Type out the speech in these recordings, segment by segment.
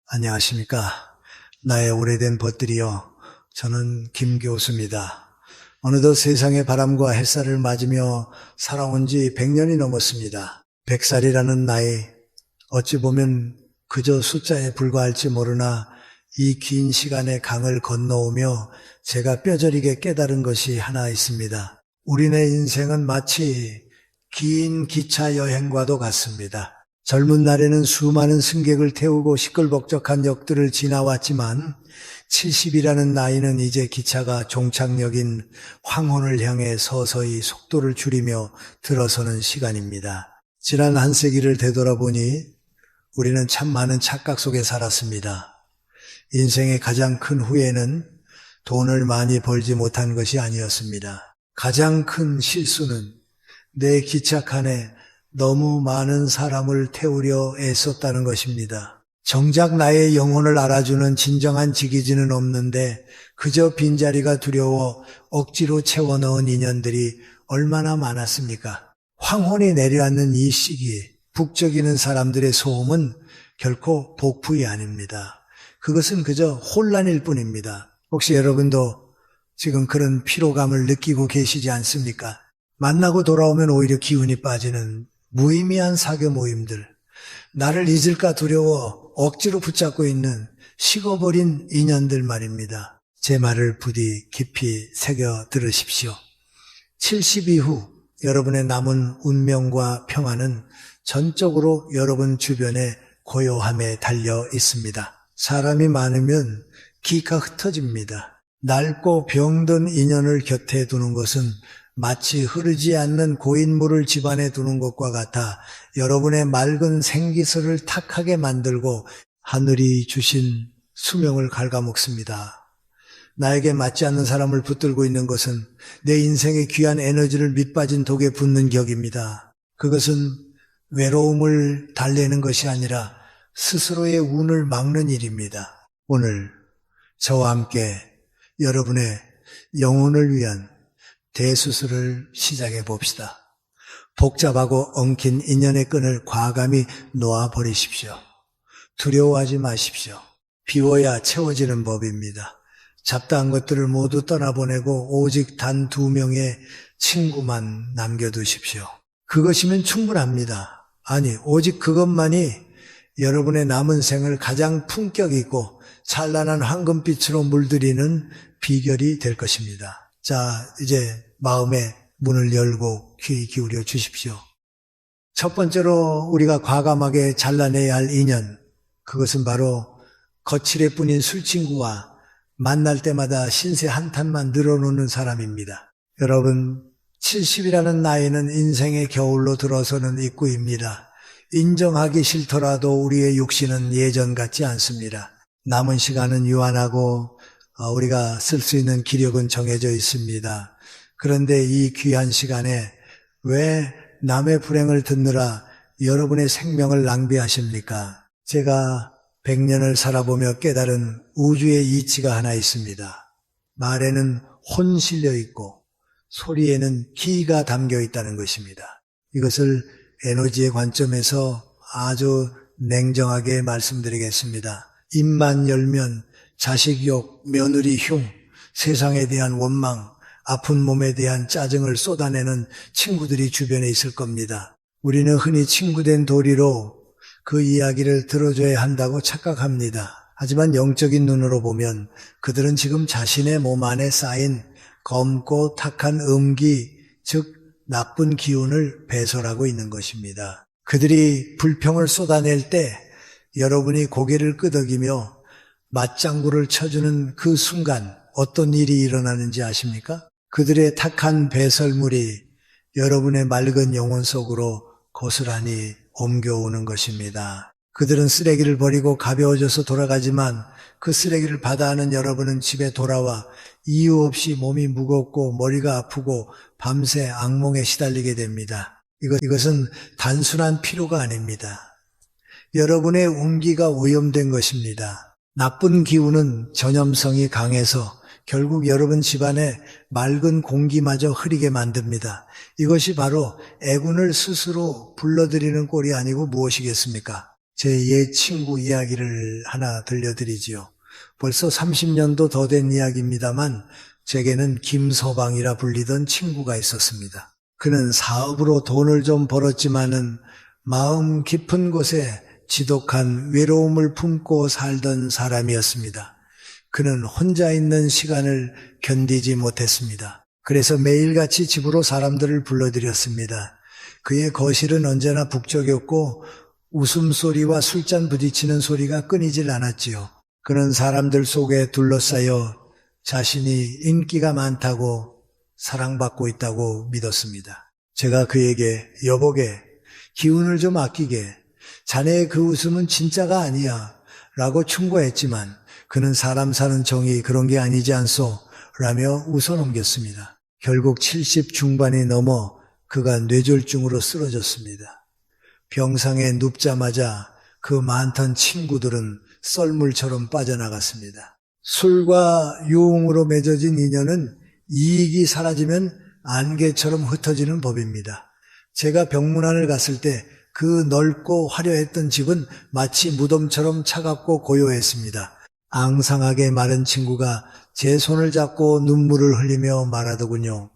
안녕하십니까. 나의 오래된 벗들이여, 저는 김 교수입니다. 어느덧 세상의 바람과 햇살을 맞으며 살아온 지 100년이 넘었습니다. 100살이라는 나이, 어찌 보면 그저 숫자에 불과할지 모르나 이 긴 시간의 강을 건너오며 제가 뼈저리게 깨달은 것이 하나 있습니다. 우리네 인생은 마치 긴 기차 여행과도 같습니다. 젊은 날에는 수많은 승객을 태우고 시끌벅적한 역들을 지나왔지만 70이라는 나이는 이제 기차가 종착역인 황혼을 향해 서서히 속도를 줄이며 들어서는 시간입니다. 지난 한 세기를 되돌아보니 우리는 참 많은 착각 속에 살았습니다. 인생의 가장 큰 후회는 돈을 많이 벌지 못한 것이 아니었습니다. 가장 큰 실수는 내 기차칸에 너무 많은 사람을 태우려 애썼다는 것입니다. 정작 나의 영혼을 알아주는 진정한 지기지는 없는데 그저 빈자리가 두려워 억지로 채워넣은 인연들이 얼마나 많았습니까? 황혼이 내려앉는 이 시기에 북적이는 사람들의 소음은 결코 복부이 아닙니다. 그것은 그저 혼란일 뿐입니다. 혹시 여러분도 지금 그런 피로감을 느끼고 계시지 않습니까? 만나고 돌아오면 오히려 기운이 빠지는 무의미한 사교 모임들, 나를 잊을까 두려워 억지로 붙잡고 있는 식어버린 인연들 말입니다. 제 말을 부디 깊이 새겨 들으십시오. 70 이후 여러분의 남은 운명과 평안은 전적으로 여러분 주변의 고요함에 달려 있습니다. 사람이 많으면 기가 흩어집니다. 낡고 병든 인연을 곁에 두는 것은 마치 흐르지 않는 고인물을 집안에 두는 것과 같아 여러분의 맑은 생기설을 탁하게 만들고 하늘이 주신 수명을 갉아먹습니다. 나에게 맞지 않는 사람을 붙들고 있는 것은 내 인생의 귀한 에너지를 밑빠진 독에 붓는 격입니다. 그것은 외로움을 달래는 것이 아니라 스스로의 운을 막는 일입니다. 오늘 저와 함께 여러분의 영혼을 위한 대수술을 시작해 봅시다. 복잡하고 엉킨 인연의 끈을 과감히 놓아버리십시오. 두려워하지 마십시오. 비워야 채워지는 법입니다. 잡다한 것들을 모두 떠나보내고 오직 단 2명의 친구만 남겨두십시오. 그것이면 충분합니다. 아니, 오직 그것만이 여러분의 남은 생을 가장 품격 있고 찬란한 황금빛으로 물들이는 비결이 될 것입니다. 자, 이제 마음의 문을 열고 귀 기울여 주십시오. 첫 번째로 우리가 과감하게 잘라내야 할 인연, 그것은 바로 거칠애 뿐인 술친구와 만날 때마다 신세 한탄만 늘어놓는 사람입니다. 여러분, 70이라는 나이는 인생의 겨울로 들어서는 입구입니다. 인정하기 싫더라도 우리의 육신은 예전 같지 않습니다. 남은 시간은 유한하고 우리가 쓸 수 있는 기력은 정해져 있습니다. 그런데 이 귀한 시간에 왜 남의 불행을 듣느라 여러분의 생명을 낭비하십니까? 제가 100년을 살아보며 깨달은 우주의 이치가 하나 있습니다. 말에는 혼 실려 있고 소리에는 기가 담겨 있다는 것입니다. 이것을 에너지의 관점에서 아주 냉정하게 말씀드리겠습니다. 입만 열면 자식욕, 며느리 흉, 세상에 대한 원망, 아픈 몸에 대한 짜증을 쏟아내는 친구들이 주변에 있을 겁니다. 우리는 흔히 친구된 도리로 그 이야기를 들어줘야 한다고 착각합니다. 하지만 영적인 눈으로 보면 그들은 지금 자신의 몸 안에 쌓인 검고 탁한 음기, 즉 나쁜 기운을 배설하고 있는 것입니다. 그들이 불평을 쏟아낼 때 여러분이 고개를 끄덕이며 맞장구를 쳐주는 그 순간 어떤 일이 일어나는지 아십니까? 그들의 탁한 배설물이 여러분의 맑은 영혼 속으로 고스란히 옮겨오는 것입니다. 그들은 쓰레기를 버리고 가벼워져서 돌아가지만 그 쓰레기를 받아하는 여러분은 집에 돌아와 이유 없이 몸이 무겁고 머리가 아프고 밤새 악몽에 시달리게 됩니다. 이것은 단순한 피로가 아닙니다. 여러분의 운기가 오염된 것입니다. 나쁜 기운은 전염성이 강해서 결국 여러분 집안에 맑은 공기마저 흐리게 만듭니다. 이것이 바로 애군을 스스로 불러들이는 꼴이 아니고 무엇이겠습니까? 제 옛 친구 이야기를 하나 들려드리지요. 벌써 30년도 더 된 이야기입니다만 제게는 김서방이라 불리던 친구가 있었습니다. 그는 사업으로 돈을 좀 벌었지만은 마음 깊은 곳에 지독한 외로움을 품고 살던 사람이었습니다. 그는 혼자 있는 시간을 견디지 못했습니다. 그래서 매일같이 집으로 사람들을 불러들였습니다. 그의 거실은 언제나 북적였고 웃음소리와 술잔 부딪히는 소리가 끊이질 않았지요. 그는 사람들 속에 둘러싸여 자신이 인기가 많다고 사랑받고 있다고 믿었습니다. 제가 그에게 여보게 기운을 좀 아끼게 자네의 그 웃음은 진짜가 아니야 라고 충고했지만 그는 사람 사는 정이 그런 게 아니지 않소 라며 웃어넘겼습니다. 결국 70 중반이 넘어 그가 뇌졸중으로 쓰러졌습니다. 병상에 눕자마자 그 많던 친구들은 썰물처럼 빠져나갔습니다. 술과 유흥으로 맺어진 인연은 이익이 사라지면 안개처럼 흩어지는 법입니다. 제가 병문안을 갔을 때 그 넓고 화려했던 집은 마치 무덤처럼 차갑고 고요했습니다. 앙상하게 마른 친구가 제 손을 잡고 눈물을 흘리며 말하더군요.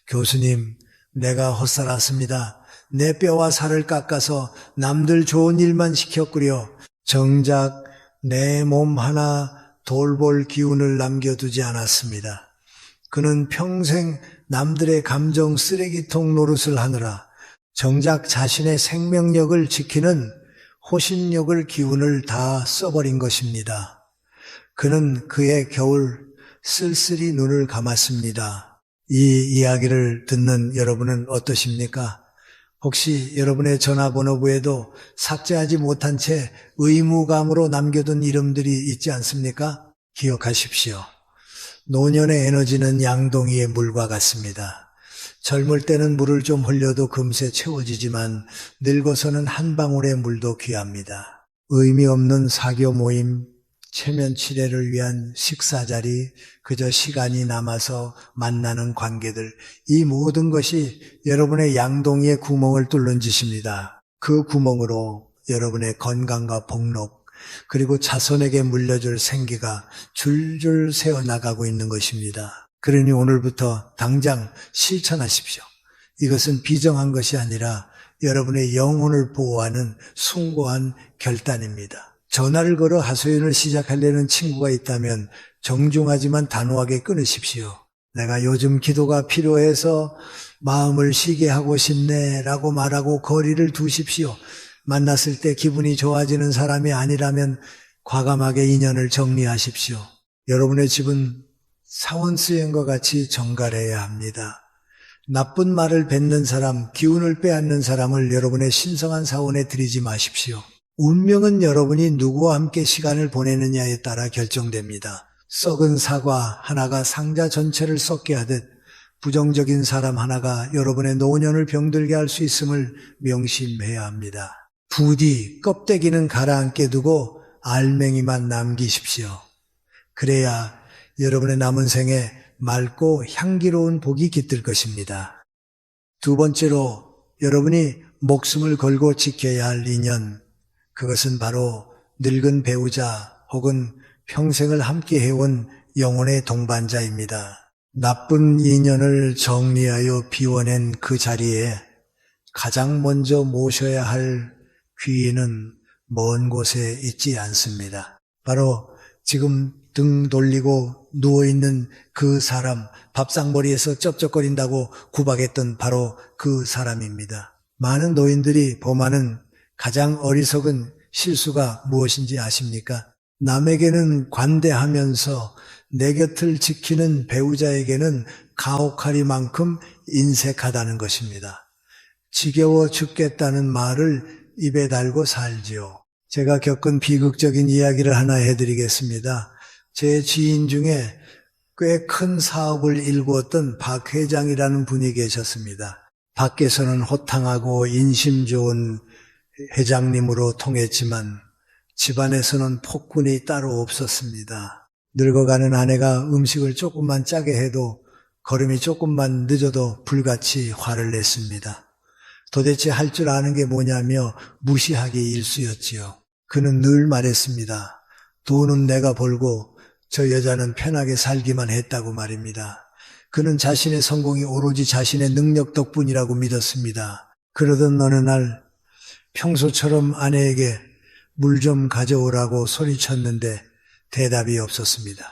교수님, 내가 헛살았습니다. 내 뼈와 살을 깎아서 남들 좋은 일만 시켰구려. 정작 내 몸 하나 돌볼 기운을 남겨두지 않았습니다. 그는 평생 남들의 감정 쓰레기통 노릇을 하느라 정작 자신의 생명력을 지키는 호신력을 기운을 다 써버린 것입니다. 그는 그의 겨울 쓸쓸히 눈을 감았습니다. 이 이야기를 듣는 여러분은 어떠십니까? 혹시 여러분의 전화번호부에도 삭제하지 못한 채 의무감으로 남겨둔 이름들이 있지 않습니까? 기억하십시오. 노년의 에너지는 양동이의 물과 같습니다. 젊을 때는 물을 좀 흘려도 금세 채워지지만 늙어서는 한 방울의 물도 귀합니다. 의미 없는 사교 모임, 체면 치레를 위한 식사 자리, 그저 시간이 남아서 만나는 관계들, 이 모든 것이 여러분의 양동이의 구멍을 뚫는 짓입니다. 그 구멍으로 여러분의 건강과 복록, 그리고 자손에게 물려줄 생기가 줄줄 새어나가고 있는 것입니다. 그러니 오늘부터 당장 실천하십시오. 이것은 비정한 것이 아니라 여러분의 영혼을 보호하는 숭고한 결단입니다. 전화를 걸어 하소연을 시작하려는 친구가 있다면 정중하지만 단호하게 끊으십시오. 내가 요즘 기도가 필요해서 마음을 쉬게 하고 싶네 라고 말하고 거리를 두십시오. 만났을 때 기분이 좋아지는 사람이 아니라면 과감하게 인연을 정리하십시오. 여러분의 집은 사원수행과 같이 정갈해야 합니다. 나쁜 말을 뱉는 사람, 기운을 빼앗는 사람을 여러분의 신성한 사원에 들이지 마십시오. 운명은 여러분이 누구와 함께 시간을 보내느냐에 따라 결정됩니다. 썩은 사과 하나가 상자 전체를 썩게 하듯 부정적인 사람 하나가 여러분의 노년을 병들게 할 수 있음을 명심해야 합니다. 부디 껍데기는 가라앉게 두고 알맹이만 남기십시오. 그래야 여러분의 남은 생에 맑고 향기로운 복이 깃들 것입니다. 두 번째로 여러분이 목숨을 걸고 지켜야 할 인연, 그것은 바로 늙은 배우자 혹은 평생을 함께 해온 영혼의 동반자입니다. 나쁜 인연을 정리하여 비워낸 그 자리에 가장 먼저 모셔야 할 귀인은 먼 곳에 있지 않습니다. 바로 지금 등 돌리고 누워있는 그 사람, 밥상머리에서 쩝쩝거린다고 구박했던 바로 그 사람입니다. 많은 노인들이 범하는 가장 어리석은 실수가 무엇인지 아십니까? 남에게는 관대하면서 내 곁을 지키는 배우자에게는 가혹하리만큼 인색하다는 것입니다. 지겨워 죽겠다는 말을 입에 달고 살지요. 제가 겪은 비극적인 이야기를 하나 해드리겠습니다. 제 지인 중에 꽤 큰 사업을 일구었던 박 회장이라는 분이 계셨습니다. 밖에서는 호탕하고 인심 좋은 회장님으로 통했지만 집안에서는 폭군이 따로 없었습니다. 늙어가는 아내가 음식을 조금만 짜게 해도 걸음이 조금만 늦어도 불같이 화를 냈습니다. 도대체 할 줄 아는 게 뭐냐며 무시하기 일쑤였지요. 그는 늘 말했습니다. 돈은 내가 벌고 저 여자는 편하게 살기만 했다고 말입니다. 그는 자신의 성공이 오로지 자신의 능력 덕분이라고 믿었습니다. 그러던 어느 날 평소처럼 아내에게 물 좀 가져오라고 소리쳤는데 대답이 없었습니다.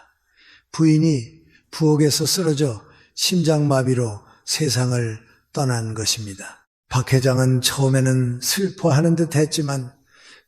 부인이 부엌에서 쓰러져 심장마비로 세상을 떠난 것입니다. 박 회장은 처음에는 슬퍼하는 듯 했지만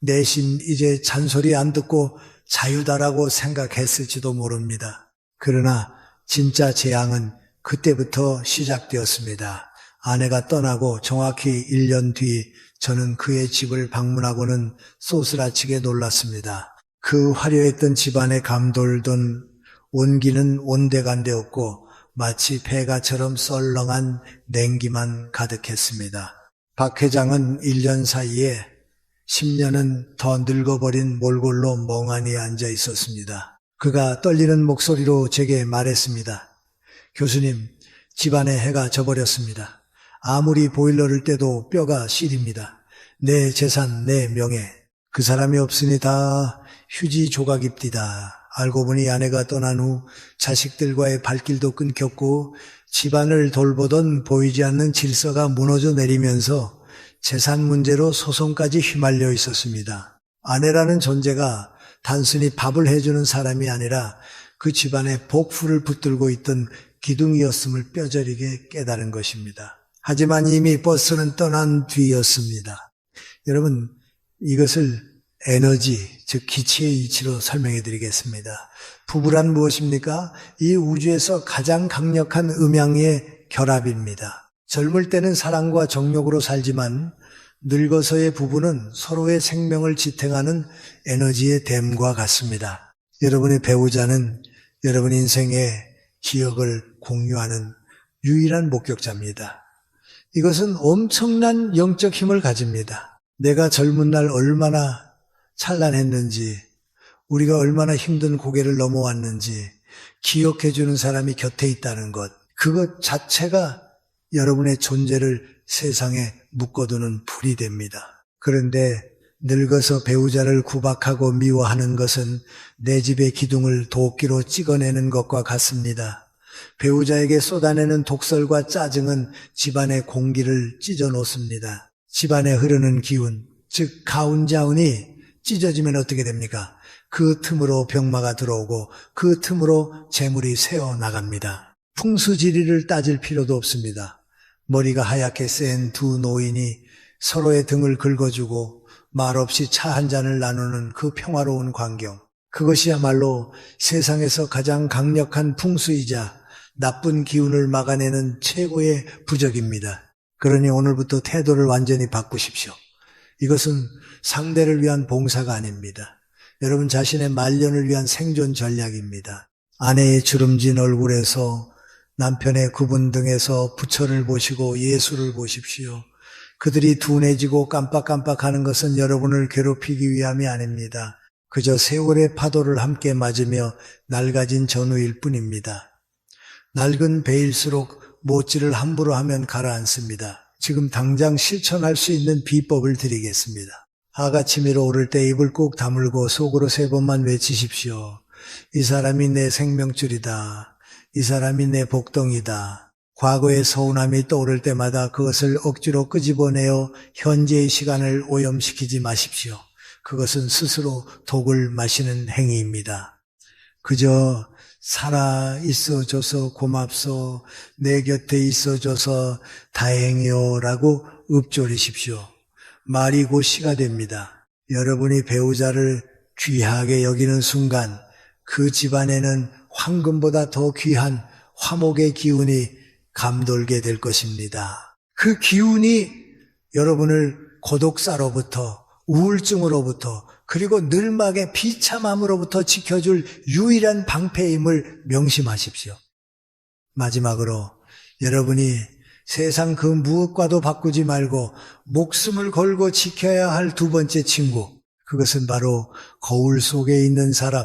내심 이제 잔소리 안 듣고 자유다라고 생각했을지도 모릅니다. 그러나 진짜 재앙은 그때부터 시작되었습니다. 아내가 떠나고 정확히 1년 뒤 저는 그의 집을 방문하고는 쏘스라치게 놀랐습니다. 그 화려했던 집안에 감돌던 온기는 온데간데없고 마치 폐가처럼 썰렁한 냉기만 가득했습니다. 박 회장은 1년 사이에 10년은 더 늙어버린 몰골로 멍하니 앉아 있었습니다. 그가 떨리는 목소리로 제게 말했습니다. 교수님, 집안에 해가 져버렸습니다. 아무리 보일러를 떼도 뼈가 시립니다. 내 재산, 내 명예. 그 사람이 없으니 다 휴지 조각입디다. 알고 보니 아내가 떠난 후 자식들과의 발길도 끊겼고 집안을 돌보던 보이지 않는 질서가 무너져 내리면서 재산 문제로 소송까지 휘말려 있었습니다. 아내라는 존재가 단순히 밥을 해주는 사람이 아니라 그 집안의 복부를 붙들고 있던 기둥이었음을 뼈저리게 깨달은 것입니다. 하지만 이미 버스는 떠난 뒤였습니다. 여러분, 이것을 에너지, 즉 기치의 이치로 설명해 드리겠습니다. 부부란 무엇입니까? 이 우주에서 가장 강력한 음양의 결합입니다. 젊을 때는 사랑과 정욕으로 살지만 늙어서의 부부는 서로의 생명을 지탱하는 에너지의 댐과 같습니다. 여러분의 배우자는 여러분 인생의 기억을 공유하는 유일한 목격자입니다. 이것은 엄청난 영적 힘을 가집니다. 내가 젊은 날 얼마나 찬란했는지, 우리가 얼마나 힘든 고개를 넘어왔는지 기억해주는 사람이 곁에 있다는 것, 그것 자체가 여러분의 존재를 세상에 묶어두는 불이 됩니다. 그런데 늙어서 배우자를 구박하고 미워하는 것은 내 집의 기둥을 도끼로 찍어내는 것과 같습니다. 배우자에게 쏟아내는 독설과 짜증은 집안의 공기를 찢어 놓습니다. 집안에 흐르는 기운, 즉 가운자운이 찢어지면 어떻게 됩니까? 그 틈으로 병마가 들어오고 그 틈으로 재물이 새어나갑니다. 풍수지리를 따질 필요도 없습니다. 머리가 하얗게 센 두 노인이 서로의 등을 긁어주고 말없이 차 한 잔을 나누는 그 평화로운 광경, 그것이야말로 세상에서 가장 강력한 풍수이자 나쁜 기운을 막아내는 최고의 부적입니다. 그러니 오늘부터 태도를 완전히 바꾸십시오. 이것은 상대를 위한 봉사가 아닙니다. 여러분 자신의 말년을 위한 생존 전략입니다. 아내의 주름진 얼굴에서 남편의 굽은 등에서 부처를 보시고 예수를 보십시오. 그들이 둔해지고 깜빡깜빡하는 것은 여러분을 괴롭히기 위함이 아닙니다. 그저 세월의 파도를 함께 맞으며 낡아진 전우일 뿐입니다. 낡은 배일수록 못질을 함부로 하면 가라앉습니다. 지금 당장 실천할 수 있는 비법을 드리겠습니다. 하가치미로 오를 때 입을 꾹 다물고 속으로 3번만 외치십시오. 이 사람이 내 생명줄이다. 이 사람이 내 복덩이다. 과거의 서운함이 떠오를 때마다 그것을 억지로 끄집어내어 현재의 시간을 오염시키지 마십시오. 그것은 스스로 독을 마시는 행위입니다. 그저 살아 있어줘서 고맙소, 내 곁에 있어줘서 다행이요라고 읊조리십시오. 말이 곧 시가 됩니다. 여러분이 배우자를 귀하게 여기는 순간 그 집안에는 황금보다 더 귀한 화목의 기운이 감돌게 될 것입니다. 그 기운이 여러분을 고독사로부터, 우울증으로부터, 그리고 늘막의 비참함으로부터 지켜줄 유일한 방패임을 명심하십시오. 마지막으로 여러분이 세상 그 무엇과도 바꾸지 말고 목숨을 걸고 지켜야 할 두 번째 친구, 그것은 바로 거울 속에 있는 사람,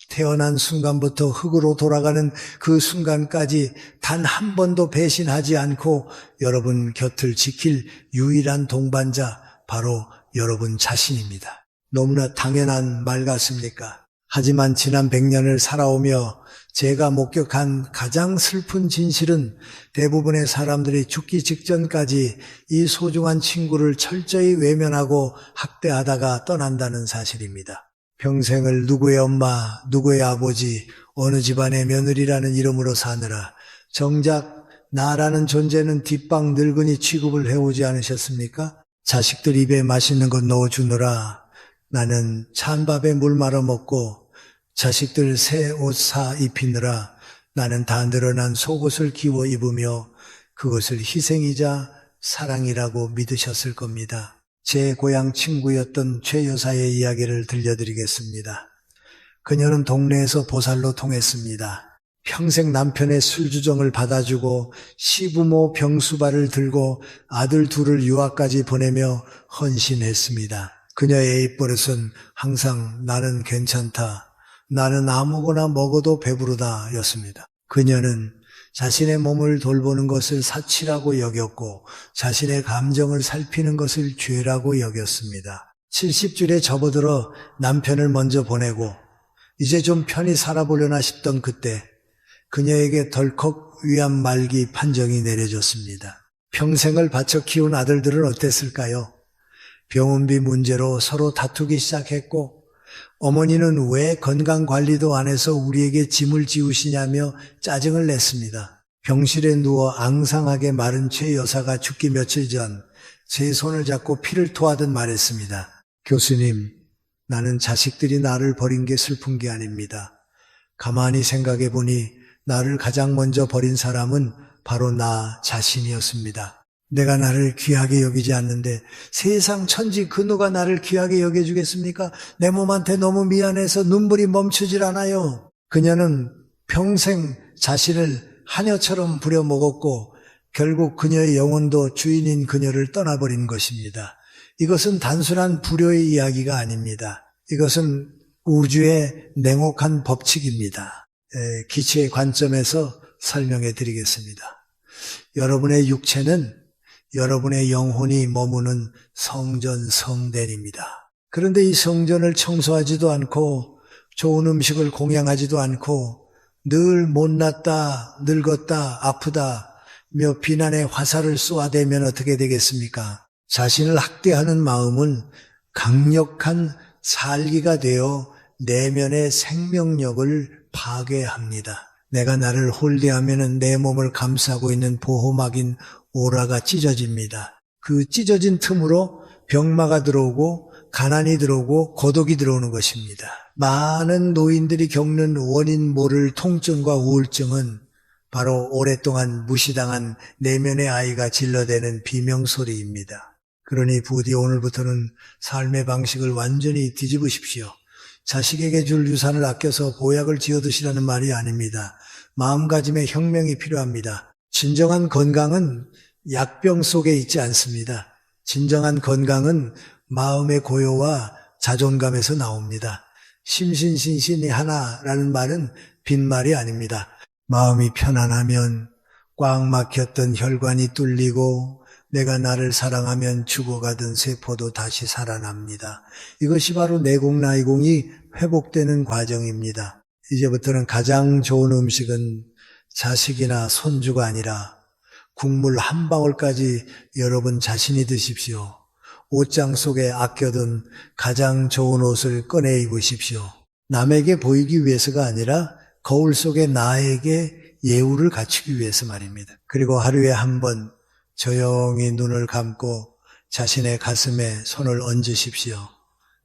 태어난 순간부터 흙으로 돌아가는 그 순간까지 단 한 번도 배신하지 않고 여러분 곁을 지킬 유일한 동반자, 바로 여러분 자신입니다. 너무나 당연한 말 같습니까? 하지만 지난 100년을 살아오며 제가 목격한 가장 슬픈 진실은 대부분의 사람들이 죽기 직전까지 이 소중한 친구를 철저히 외면하고 학대하다가 떠난다는 사실입니다. 평생을 누구의 엄마, 누구의 아버지, 어느 집안의 며느리라는 이름으로 사느라 정작 나라는 존재는 뒷방 늙은이 취급을 해오지 않으셨습니까? 자식들 입에 맛있는 것 넣어주느라 나는 찬밥에 물 말아 먹고 자식들 새 옷 사 입히느라 나는 다 늘어난 속옷을 기워 입으며 그것을 희생이자 사랑이라고 믿으셨을 겁니다. 제 고향 친구였던 최 여사의 이야기를 들려드리겠습니다. 그녀는 동네에서 보살로 통했습니다. 평생 남편의 술주정을 받아주고 시부모 병수발을 들고 아들 둘을 유학까지 보내며 헌신했습니다. 그녀의 입버릇은 항상 나는 괜찮다, 나는 아무거나 먹어도 배부르다 였습니다. 그녀는 자신의 몸을 돌보는 것을 사치라고 여겼고 자신의 감정을 살피는 것을 죄라고 여겼습니다. 70줄에 접어들어 남편을 먼저 보내고 이제 좀 편히 살아보려나 싶던 그때 그녀에게 덜컥 위암 말기 판정이 내려졌습니다. 평생을 바쳐 키운 아들들은 어땠을까요? 병원비 문제로 서로 다투기 시작했고 어머니는 왜 건강관리도 안 해서 우리에게 짐을 지우시냐며 짜증을 냈습니다. 병실에 누워 앙상하게 마른 최 여사가 죽기 며칠 전 제 손을 잡고 피를 토하듯 말했습니다. 교수님, 나는 자식들이 나를 버린 게 슬픈 게 아닙니다. 가만히 생각해 보니 나를 가장 먼저 버린 사람은 바로 나 자신이었습니다. 내가 나를 귀하게 여기지 않는데 세상 천지 그 누가 나를 귀하게 여겨주겠습니까? 내 몸한테 너무 미안해서 눈물이 멈추질 않아요. 그녀는 평생 자신을 하녀처럼 부려먹었고 결국 그녀의 영혼도 주인인 그녀를 떠나버린 것입니다. 이것은 단순한 불효의 이야기가 아닙니다. 이것은 우주의 냉혹한 법칙입니다. 기치의 관점에서 설명해 드리겠습니다. 여러분의 육체는 여러분의 영혼이 머무는 성전 성殿입니다. 그런데 이 성전을 청소하지도 않고 좋은 음식을 공양하지도 않고 늘 못났다, 늙었다, 아프다 며 비난의 화살을 쏘아대면 어떻게 되겠습니까? 자신을 학대하는 마음은 강력한 살기가 되어 내면의 생명력을 파괴합니다. 내가 나를 홀리하면 내 몸을 감싸고 있는 보호막인 오라가 찢어집니다. 그 찢어진 틈으로 병마가 들어오고 가난이 들어오고 고독이 들어오는 것입니다. 많은 노인들이 겪는 원인 모를 통증과 우울증은 바로 오랫동안 무시당한 내면의 아이가 질러대는 비명소리입니다. 그러니 부디 오늘부터는 삶의 방식을 완전히 뒤집으십시오. 자식에게 줄 유산을 아껴서 보약을 지어드시라는 말이 아닙니다. 마음가짐의 혁명이 필요합니다. 진정한 건강은 약병 속에 있지 않습니다. 진정한 건강은 마음의 고요와 자존감에서 나옵니다. 심신신신이 하나라는 말은 빈말이 아닙니다. 마음이 편안하면 꽉 막혔던 혈관이 뚫리고 내가 나를 사랑하면 죽어가던 세포도 다시 살아납니다. 이것이 바로 내공나이공이 회복되는 과정입니다. 이제부터는 가장 좋은 음식은 자식이나 손주가 아니라 국물 한 방울까지 여러분 자신이 드십시오. 옷장 속에 아껴둔 가장 좋은 옷을 꺼내 입으십시오. 남에게 보이기 위해서가 아니라 거울 속에 나에게 예우를 갖추기 위해서 말입니다. 그리고 하루에 한 번 조용히 눈을 감고 자신의 가슴에 손을 얹으십시오.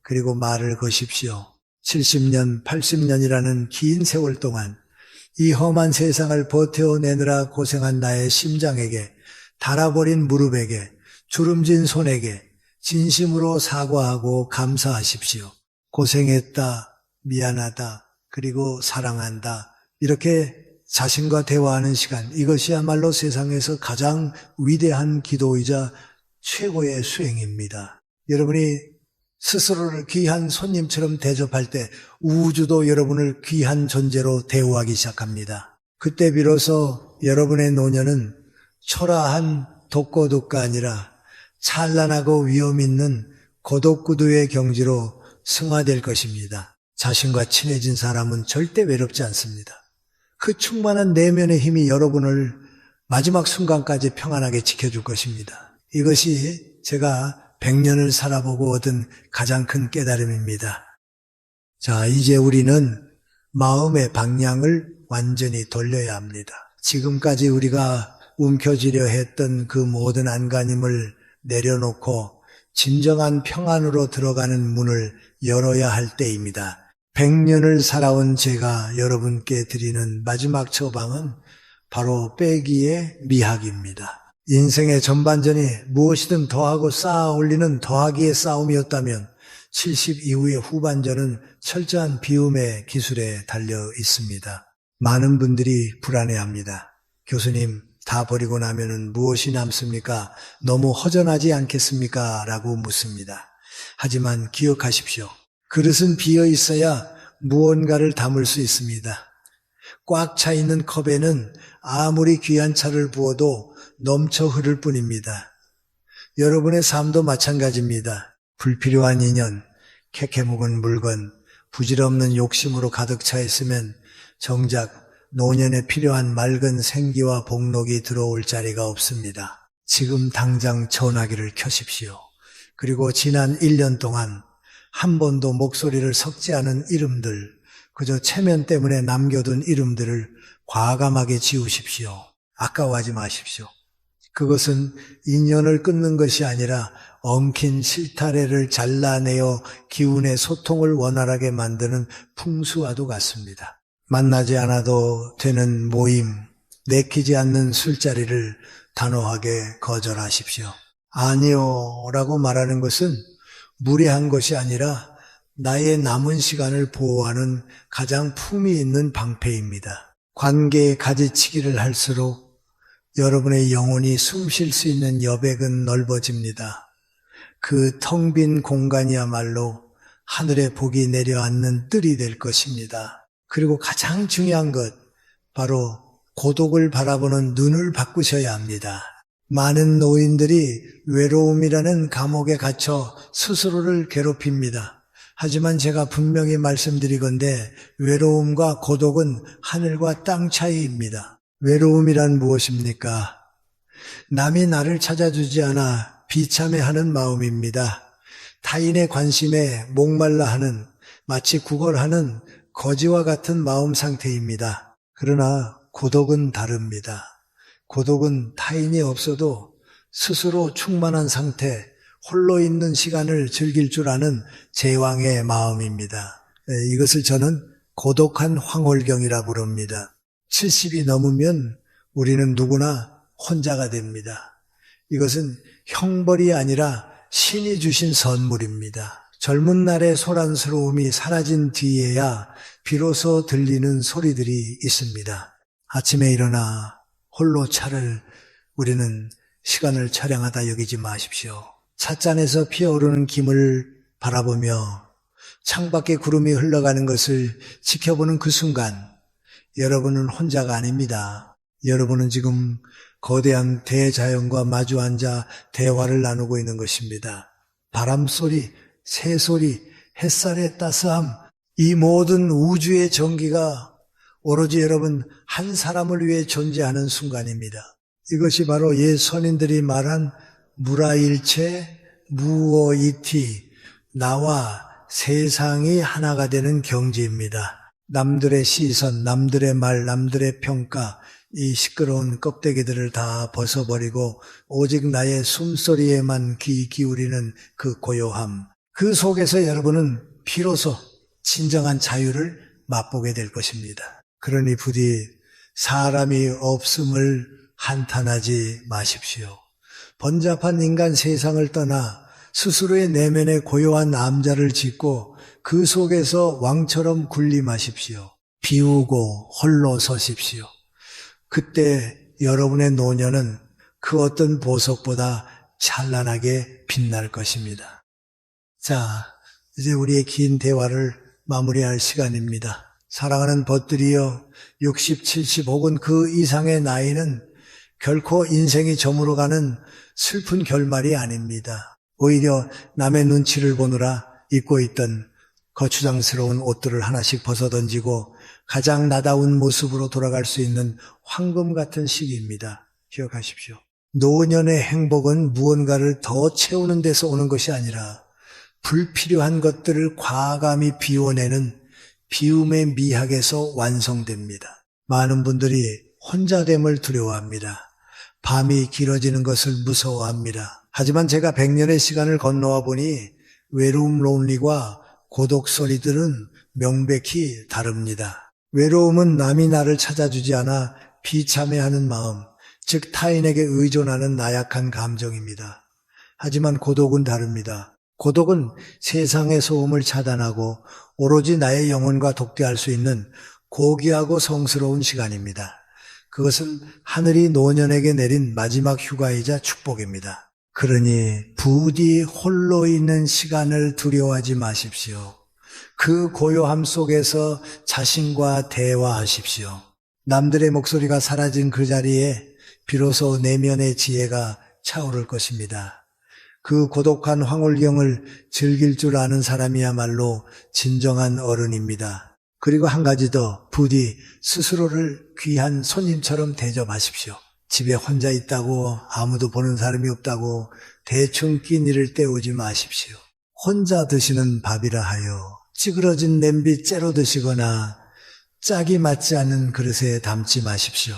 그리고 말을 거십시오. 70년, 80년이라는 긴 세월 동안 이 험한 세상을 버텨내느라 고생한 나의 심장에게, 닳아버린 무릎에게, 주름진 손에게 진심으로 사과하고 감사하십시오. 고생했다, 미안하다, 그리고 사랑한다. 이렇게 자신과 대화하는 시간, 이것이야말로 세상에서 가장 위대한 기도이자 최고의 수행입니다. 여러분이 스스로를 귀한 손님처럼 대접할 때 우주도 여러분을 귀한 존재로 대우하기 시작합니다. 그때 비로소 여러분의 노년은 초라한 독고독가 아니라 찬란하고 위험 있는 고독구두의 경지로 승화될 것입니다. 자신과 친해진 사람은 절대 외롭지 않습니다. 그 충만한 내면의 힘이 여러분을 마지막 순간까지 평안하게 지켜줄 것입니다. 이것이 제가 100년을 살아보고 얻은 가장 큰 깨달음입니다. 자, 이제 우리는 마음의 방향을 완전히 돌려야 합니다. 지금까지 우리가 움켜쥐려 했던 그 모든 안간힘을 내려놓고 진정한 평안으로 들어가는 문을 열어야 할 때입니다. 100년을 살아온 제가 여러분께 드리는 마지막 처방은 바로 빼기의 미학입니다. 인생의 전반전이 무엇이든 더하고 쌓아 올리는 더하기의 싸움이었다면 70 이후의 후반전은 철저한 비움의 기술에 달려 있습니다. 많은 분들이 불안해합니다. 교수님, 다 버리고 나면은 무엇이 남습니까? 너무 허전하지 않겠습니까? 라고 묻습니다. 하지만 기억하십시오. 그릇은 비어 있어야 무언가를 담을 수 있습니다. 꽉 차 있는 컵에는 아무리 귀한 차를 부어도 넘쳐 흐를 뿐입니다. 여러분의 삶도 마찬가지입니다. 불필요한 인연, 캐캐 묵은 물건, 부질없는 욕심으로 가득 차 있으면 정작 노년에 필요한 맑은 생기와 복록이 들어올 자리가 없습니다. 지금 당장 전화기를 켜십시오. 그리고 지난 1년 동안 한 번도 목소리를 섞지 않은 이름들, 그저 체면 때문에 남겨둔 이름들을 과감하게 지우십시오. 아까워하지 마십시오. 그것은 인연을 끊는 것이 아니라 엉킨 실타래를 잘라내어 기운의 소통을 원활하게 만드는 풍수와도 같습니다. 만나지 않아도 되는 모임, 내키지 않는 술자리를 단호하게 거절하십시오. 아니요 라고 말하는 것은 무례한 것이 아니라 나의 남은 시간을 보호하는 가장 품위 있는 방패입니다. 관계의 가지치기를 할수록 여러분의 영혼이 숨 쉴 수 있는 여백은 넓어집니다. 그 텅 빈 공간이야말로 하늘의 복이 내려앉는 뜰이 될 것입니다. 그리고 가장 중요한 것, 바로 고독을 바라보는 눈을 바꾸셔야 합니다. 많은 노인들이 외로움이라는 감옥에 갇혀 스스로를 괴롭힙니다. 하지만 제가 분명히 말씀드리건대 외로움과 고독은 하늘과 땅 차이입니다. 외로움이란 무엇입니까? 남이 나를 찾아주지 않아 비참해하는 마음입니다. 타인의 관심에 목말라 하는, 마치 구걸하는 거지와 같은 마음 상태입니다. 그러나 고독은 다릅니다. 고독은 타인이 없어도 스스로 충만한 상태, 홀로 있는 시간을 즐길 줄 아는 제왕의 마음입니다. 이것을 저는 고독한 황홀경이라 부릅니다. 70이 넘으면 우리는 누구나 혼자가 됩니다. 이것은 형벌이 아니라 신이 주신 선물입니다. 젊은 날의 소란스러움이 사라진 뒤에야 비로소 들리는 소리들이 있습니다. 아침에 일어나 홀로 우리는 시간을 처량하다 여기지 마십시오. 찻잔에서 피어오르는 김을 바라보며 창밖에 구름이 흘러가는 것을 지켜보는 그 순간 여러분은 혼자가 아닙니다. 여러분은 지금 거대한 대자연과 마주 앉아 대화를 나누고 있는 것입니다. 바람소리, 새소리, 햇살의 따스함, 이 모든 우주의 전기가 오로지 여러분 한 사람을 위해 존재하는 순간입니다. 이것이 바로 옛 선인들이 말한 무라일체 무어이티, 나와 세상이 하나가 되는 경지입니다. 남들의 시선, 남들의 말, 남들의 평가, 이 시끄러운 껍데기들을 다 벗어버리고 오직 나의 숨소리에만 귀 기울이는 그 고요함, 그 속에서 여러분은 비로소 진정한 자유를 맛보게 될 것입니다. 그러니 부디 사람이 없음을 한탄하지 마십시오. 번잡한 인간 세상을 떠나 스스로의 내면의 고요한 남자를 짓고 그 속에서 왕처럼 군림하십시오. 비우고 홀로 서십시오. 그때 여러분의 노년은 그 어떤 보석보다 찬란하게 빛날 것입니다. 자, 이제 우리의 긴 대화를 마무리할 시간입니다. 사랑하는 벗들이여, 60, 70 혹은 그 이상의 나이는 결코 인생이 저물어가는 슬픈 결말이 아닙니다. 오히려 남의 눈치를 보느라 잊고 있던 거추장스러운 옷들을 하나씩 벗어던지고 가장 나다운 모습으로 돌아갈 수 있는 황금 같은 시기입니다. 기억하십시오. 노년의 행복은 무언가를 더 채우는 데서 오는 것이 아니라 불필요한 것들을 과감히 비워내는 비움의 미학에서 완성됩니다. 많은 분들이 혼자됨을 두려워합니다. 밤이 길어지는 것을 무서워합니다. 하지만 제가 100년의 시간을 건너와 보니 외로움 론리와 고독 소리들은 명백히 다릅니다. 외로움은 남이 나를 찾아주지 않아 비참해하는 마음, 즉 타인에게 의존하는 나약한 감정입니다. 하지만 고독은 다릅니다. 고독은 세상의 소음을 차단하고 오로지 나의 영혼과 독대할 수 있는 고귀하고 성스러운 시간입니다. 그것은 하늘이 노년에게 내린 마지막 휴가이자 축복입니다. 그러니 부디 홀로 있는 시간을 두려워하지 마십시오. 그 고요함 속에서 자신과 대화하십시오. 남들의 목소리가 사라진 그 자리에 비로소 내면의 지혜가 차오를 것입니다. 그 고독한 황홀경을 즐길 줄 아는 사람이야말로 진정한 어른입니다. 그리고 한 가지 더, 부디 스스로를 귀한 손님처럼 대접하십시오. 집에 혼자 있다고 아무도 보는 사람이 없다고 대충 끼니를 때우지 마십시오. 혼자 드시는 밥이라 하여 찌그러진 냄비 째로 드시거나 짝이 맞지 않는 그릇에 담지 마십시오.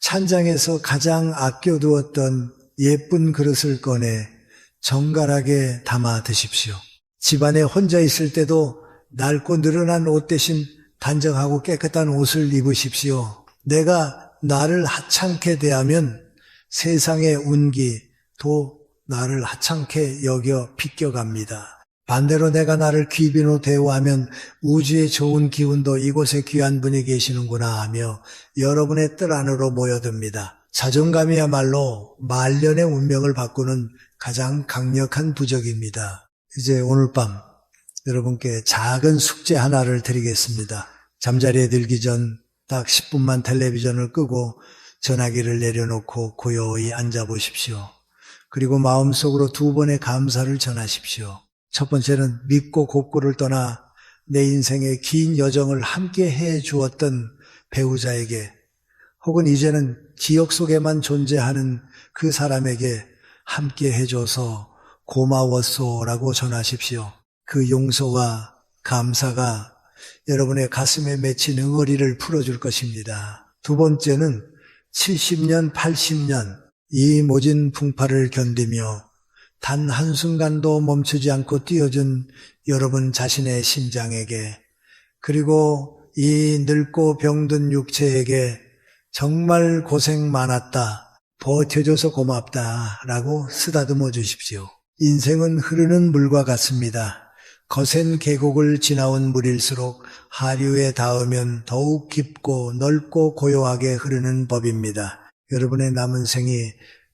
찬장에서 가장 아껴두었던 예쁜 그릇을 꺼내 정갈하게 담아 드십시오. 집안에 혼자 있을 때도 낡고 늘어난 옷 대신 단정하고 깨끗한 옷을 입으십시오. 내가 나를 하찮게 대하면 세상의 운기도 나를 하찮게 여겨 비껴갑니다. 반대로 내가 나를 귀빈으로 대우하면 우주의 좋은 기운도 이곳에 귀한 분이 계시는구나 하며 여러분의 뜰 안으로 모여듭니다. 자존감이야말로 말년의 운명을 바꾸는 가장 강력한 부적입니다. 이제 오늘 밤 여러분께 작은 숙제 하나를 드리겠습니다. 잠자리에 들기 전 딱 10분만 텔레비전을 끄고 전화기를 내려놓고 고요히 앉아보십시오. 그리고 마음속으로 2번의 감사를 전하십시오. 첫 번째는 믿고 곱고를 떠나 내 인생의 긴 여정을 함께 해 주었던 배우자에게 혹은 이제는 기억 속에만 존재하는 그 사람에게 함께 해줘서 고마웠소라고 전하십시오. 그 용서와 감사가 여러분의 가슴에 맺힌 응어리를 풀어줄 것입니다. 두 번째는 70년, 80년 이 모진 풍파를 견디며 단 한순간도 멈추지 않고 뛰어준 여러분 자신의 심장에게 그리고 이 늙고 병든 육체에게 정말 고생 많았다, 버텨줘서 고맙다 라고 쓰다듬어 주십시오. 인생은 흐르는 물과 같습니다. 거센 계곡을 지나온 물일수록 하류에 닿으면 더욱 깊고 넓고 고요하게 흐르는 법입니다. 여러분의 남은 생이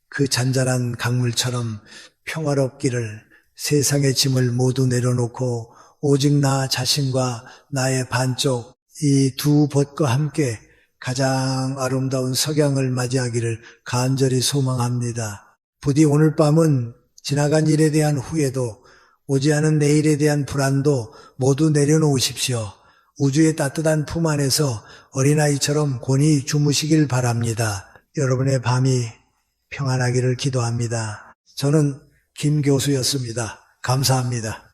그 잔잔한 강물처럼 평화롭기를, 세상의 짐을 모두 내려놓고 오직 나 자신과 나의 반쪽 이 두 벗과 함께 가장 아름다운 석양을 맞이하기를 간절히 소망합니다. 부디 오늘 밤은 지나간 일에 대한 후회도 오지 않은 내일에 대한 불안도 모두 내려놓으십시오. 우주의 따뜻한 품 안에서 어린아이처럼 곤히 주무시길 바랍니다. 여러분의 밤이 평안하기를 기도합니다. 저는 김 교수였습니다. 감사합니다.